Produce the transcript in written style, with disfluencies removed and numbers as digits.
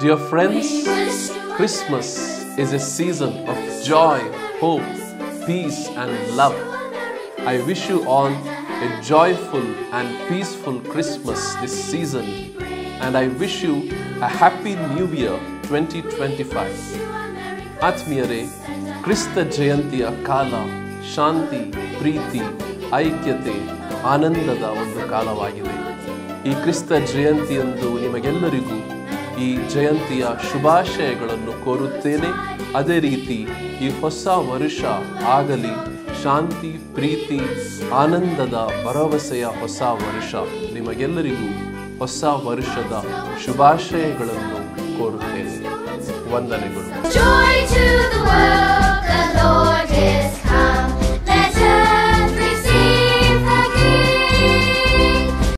Dear friends, Christmas is a season of joy, hope, peace and love. I wish you all a joyful and peaceful Christmas this season, and I wish you a happy new year 2025. ಆತ್ಮೀಯರೇ, ಕ್ರಿಸ್ತ ಜಯಂತಿಯ ಕಾಲ ಶಾಂತಿ, ಪ್ರೀತಿ, ಐಕ್ಯತೆ, ಆನಂದದ ಒಂದು ಕಾಲವಾಗಿದೆ. ಈ ಕ್ರಿಸ್ತ ಜಯಂತಿಯಂದು ನಿಮಗೆಲ್ಲರಿಗೂ ಈ ಜಯಂತಿಯ ಶುಭಾಶಯಗಳನ್ನು ಕೋರುತ್ತೇನೆ. ಅದೇ ರೀತಿ ಈ ಹೊಸ ವರುಷ ಆಗಲಿ ಶಾಂತಿ, ಪ್ರೀತಿ, ಆನಂದದ ಭರವಸೆಯ ಹೊಸ ವರುಷ. ನಿಮಗೆಲ್ಲರಿಗೂ ಹೊಸ ವರುಷದ ಶುಭಾಶಯಗಳನ್ನು ಕೋರುತ್ತೇನೆ. ವಂದನೆಗಳು.